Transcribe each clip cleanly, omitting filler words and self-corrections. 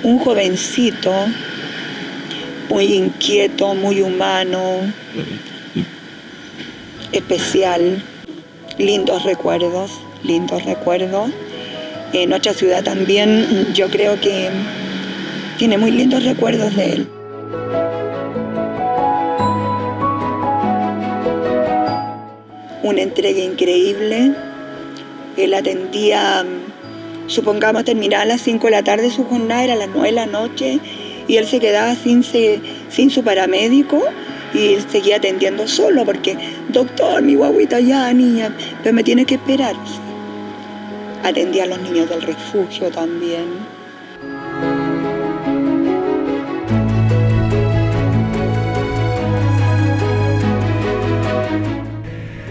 Un jovencito, muy inquieto, muy humano, especial, lindos recuerdos. En nuestra ciudad también yo creo que tiene muy lindos recuerdos de él. Una entrega increíble. Él atendía, supongamos, terminaba a las 5 de la tarde su jornada, era a las 9 de la noche, y él se quedaba sin su paramédico y él seguía atendiendo solo porque, doctor, mi guaguita ya, niña, pero me tiene que esperar. Atendía a los niños del refugio también.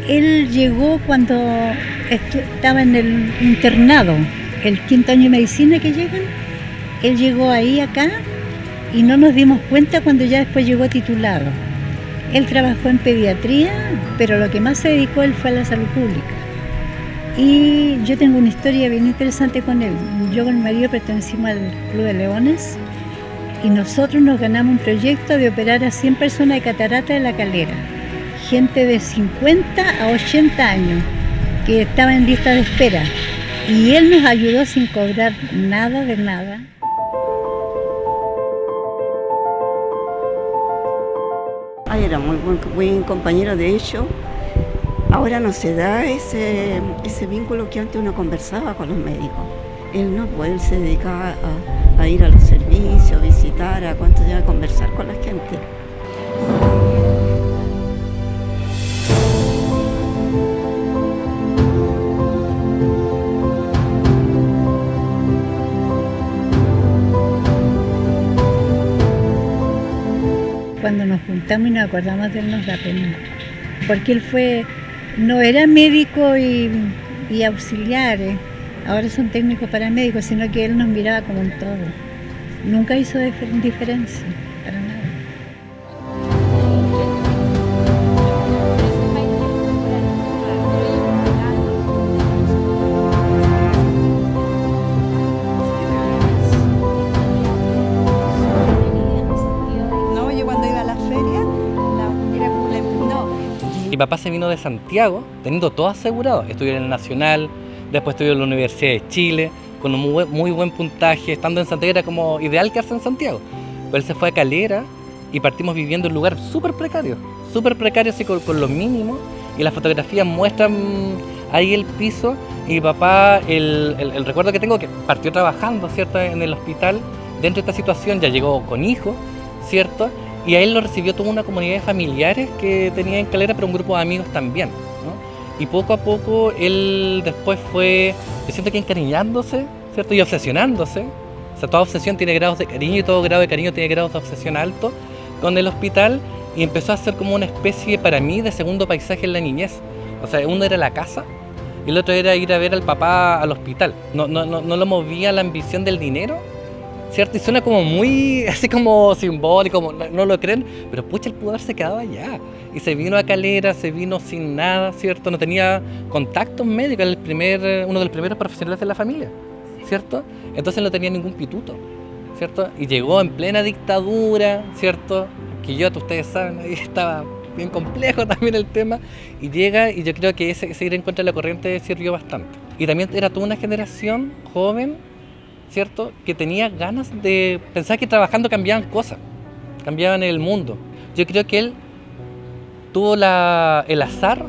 Él llegó cuando estaba en el internado, el 5º año de medicina que llegan. Él llegó ahí acá y no nos dimos cuenta cuando ya después llegó titulado. Él trabajó en pediatría, pero lo que más se dedicó él fue a la salud pública. Y yo tengo una historia bien interesante con él. Yo con mi marido pertenecimos al Club de Leones y nosotros nos ganamos un proyecto de operar a 100 personas de catarata de La Calera. Gente de 50 a 80 años que estaba en lista de espera. Y él nos ayudó sin cobrar nada de nada. Era muy buen compañero, de hecho. Ahora no se da ese vínculo que antes uno conversaba con los médicos. Él no puede, él se dedica a ir a los servicios, a visitar, a conversar con la gente. Cuando nos juntamos y nos acordamos de él nos da pena, porque él no era médico y auxiliares, ahora son técnicos paramédicos, sino que él nos miraba como un todo. Nunca hizo diferencia, para nada. Mi papá se vino de Santiago teniendo todo asegurado. Estudió en el Nacional, después estudió en la Universidad de Chile, con un muy buen puntaje. Estando en Santiago era como ideal quedarse en Santiago. Pero él se fue a Calera y partimos viviendo en un lugar súper precario, así con lo mínimo. Y las fotografías muestran ahí el piso. Y mi papá, el recuerdo que tengo, que partió trabajando, ¿cierto?, en el hospital. Dentro de esta situación ya llegó con hijos, ¿cierto? Y a él lo recibió toda una comunidad de familiares que tenía en Calera, pero un grupo de amigos también, ¿no? Y poco a poco él después fue, yo siento que encariñándose, ¿cierto? Y obsesionándose. O sea, toda obsesión tiene grados de cariño y todo grado de cariño tiene grados de obsesión alto con el hospital, y empezó a ser como una especie, para mí, de segundo paisaje en la niñez. O sea, uno era la casa y el otro era ir a ver al papá al hospital. No lo movía la ambición del dinero, ¿cierto? Y suena como muy, así como simbólico, como no lo creen, pero pucha, él pudo haberse quedado allá. Y se vino a Calera, se vino sin nada, ¿cierto? No tenía contactos médicos, era uno de los primeros profesionales de la familia, ¿cierto? Entonces no tenía ningún pituto, ¿cierto? Y llegó en plena dictadura, ¿cierto? Que ustedes saben, ahí estaba bien complejo también el tema. Y llega, y yo creo que ese ir en contra de la corriente sirvió bastante. Y también era toda una generación joven, ¿cierto?, que tenía ganas de pensar que trabajando cambiaban cosas, cambiaban el mundo. Yo creo que él tuvo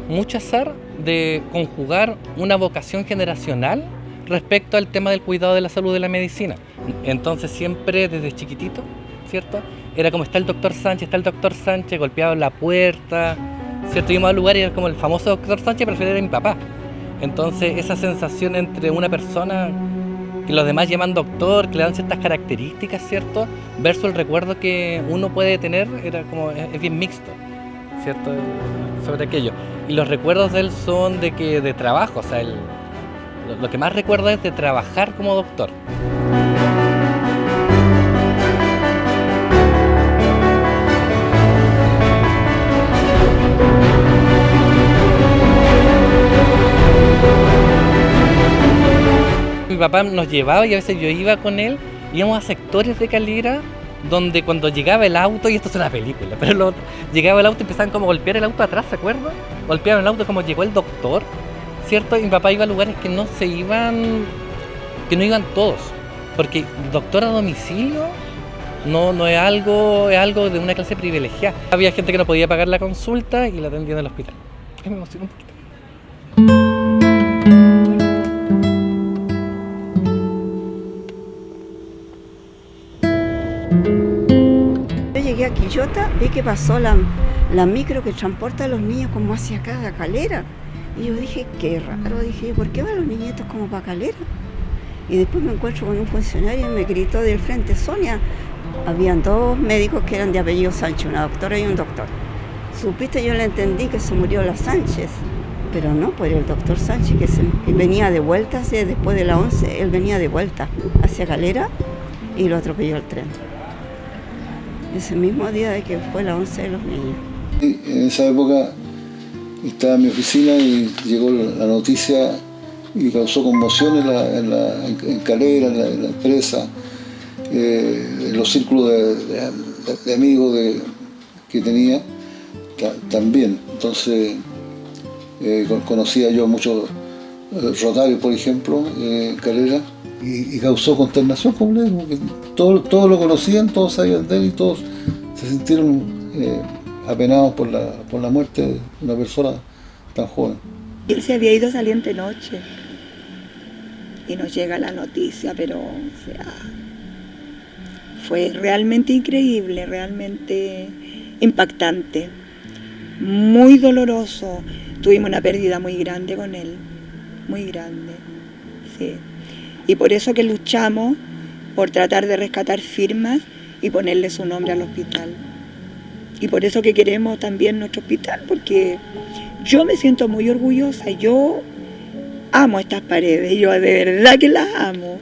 mucho azar de conjugar una vocación generacional respecto al tema del cuidado de la salud de la medicina. Entonces siempre desde chiquitito, ¿cierto?, era como está el doctor Sánchez, golpeaba la puerta, ¿cierto? Íbamos al lugar y era como el famoso doctor Sánchez, pero al final era mi papá. Entonces esa sensación entre una persona que los demás llaman doctor, que le dan ciertas características, ¿cierto? Versus el recuerdo que uno puede tener, era como, es bien mixto, ¿cierto? Sobre aquello. Y los recuerdos de él son de trabajo, o sea, lo que más recuerdo es de trabajar como doctor. Mi papá nos llevaba y a veces yo iba con él, íbamos a sectores de Calera donde cuando llegaba el auto, y esto es una película, pero llegaba el auto y empezaban como a golpear el auto atrás, ¿se acuerdan? Golpeaban el auto como llegó el doctor, ¿cierto? Y mi papá iba a lugares que no iban todos, porque doctor a domicilio no es algo de una clase privilegiada. Había gente que no podía pagar la consulta y la atendían en el hospital. Me emocionó un poquito. Yo llegué a Quillota, vi que pasó la micro que transporta a los niños como hacia acá, a Calera. Y yo dije, qué raro, dije, ¿por qué van los niñitos como para Calera? Y después me encuentro con un funcionario y me gritó del frente, Sonia, habían dos médicos que eran de apellido Sánchez, una doctora y un doctor. Supiste, yo le entendí que se murió la Sánchez, pero no, pues el doctor Sánchez que venía de vuelta, después de la 11, él venía de vuelta hacia Calera y lo atropelló el tren. Ese mismo día de que fue la 11 de los niños. En esa época estaba en mi oficina y llegó la noticia y causó conmoción en Calera, en la empresa, en los círculos de amigos que tenía también. Entonces conocía yo muchos rotarios, por ejemplo, en Calera, y causó consternación, como le digo, que todos lo conocían, todos sabían de él y todos se sintieron apenados por la muerte de una persona tan joven. Él se había ido Saliente Noche y nos llega la noticia, pero o sea, fue realmente increíble, realmente impactante, muy doloroso. Tuvimos una pérdida muy grande con él, muy grande, sí. Y por eso que luchamos por tratar de rescatar firmas y ponerle su nombre al hospital. Y por eso que queremos también nuestro hospital, porque yo me siento muy orgullosa, yo amo estas paredes, yo de verdad que las amo.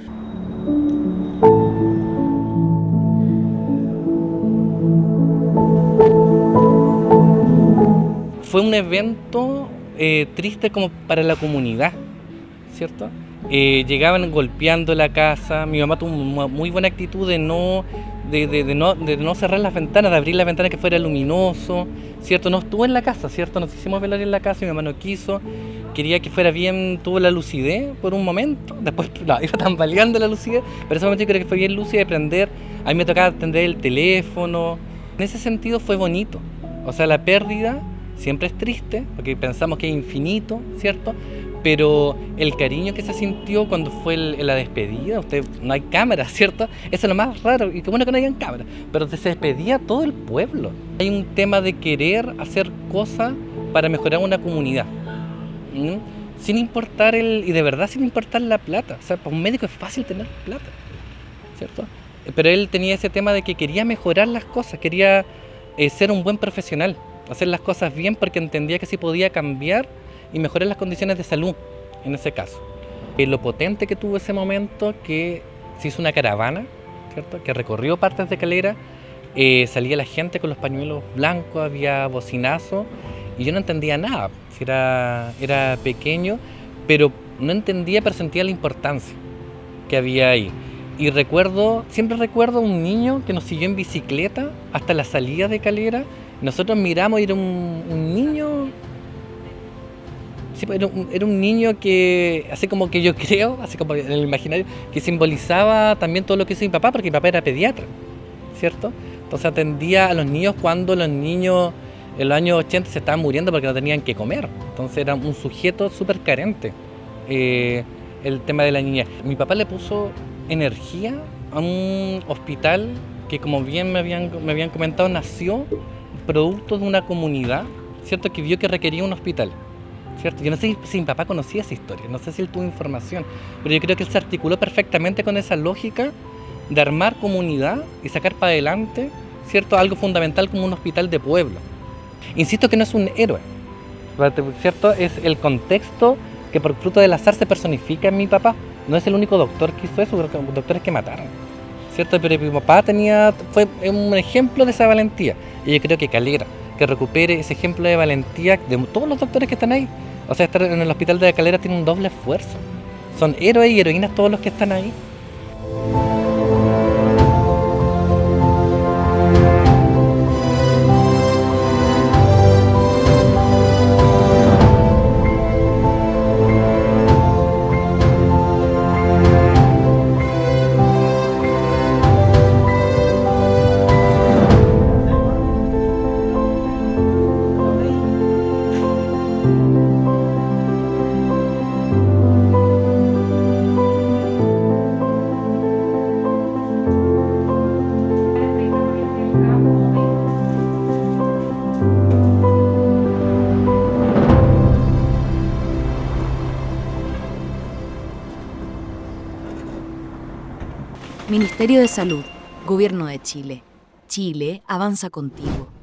Fue un evento triste como para la comunidad, ¿cierto? Llegaban golpeando la casa, mi mamá tuvo una muy buena actitud de no cerrar las ventanas, de abrir las ventanas que fuera luminoso, ¿cierto? No estuvo en la casa, ¿cierto? Nos hicimos velar en la casa, mi mamá no quiso, quería que fuera bien, tuvo la lucidez por un momento, después iba tambaleando la lucidez, pero ese momento yo creo que fue bien lúcida de prender, a mí me tocaba atender el teléfono, en ese sentido fue bonito, o sea, la pérdida siempre es triste, porque pensamos que es infinito, ¿cierto? Pero el cariño que se sintió cuando fue la despedida, no hay cámaras, ¿cierto? Eso es lo más raro, y qué bueno que no hayan cámaras, pero se despedía todo el pueblo. Hay un tema de querer hacer cosas para mejorar una comunidad, sin importar y de verdad sin importar la plata. O sea, para un médico es fácil tener plata, ¿cierto? Pero él tenía ese tema de que quería mejorar las cosas, quería ser un buen profesional, hacer las cosas bien porque entendía que sí podía cambiar y mejorar las condiciones de salud, en ese caso. Lo potente que tuvo ese momento, que se hizo una caravana, ¿cierto? Que recorrió partes de Calera, salía la gente con los pañuelos blancos, había bocinazo, y yo no entendía nada, era pequeño, pero no entendía, pero sentía la importancia que había ahí. Y siempre recuerdo a un niño que nos siguió en bicicleta hasta la salida de Calera. Nosotros miramos y era un niño. Sí, era un niño que, así como que yo creo, así como en el imaginario, que simbolizaba también todo lo que hizo mi papá, porque mi papá era pediatra, ¿cierto? Entonces atendía a los niños cuando los niños en los años 80 se estaban muriendo porque no tenían que comer. Entonces era un sujeto súper carente, el tema de la niñez. Mi papá le puso energía a un hospital que, como bien me habían comentado, nació producto de una comunidad ¿cierto? Que vio que requería un hospital, ¿cierto? Yo no sé si mi papá conocía esa historia, no sé si él tuvo información, pero yo creo que él se articuló perfectamente con esa lógica de armar comunidad y sacar para adelante, ¿cierto? Algo fundamental como un hospital de pueblo. Insisto que no es un héroe, ¿cierto? Es el contexto que por fruto del azar se personifica en mi papá. No es el único doctor que hizo eso, creo que hubo doctores que mataron, ¿cierto? Pero mi papá fue un ejemplo de esa valentía. Y yo creo que Calera, que recupere ese ejemplo de valentía de todos los doctores que están ahí. O sea, estar en el hospital de Calera tiene un doble esfuerzo. Son héroes y heroínas todos los que están ahí. Ministerio de Salud, Gobierno de Chile. Chile avanza contigo.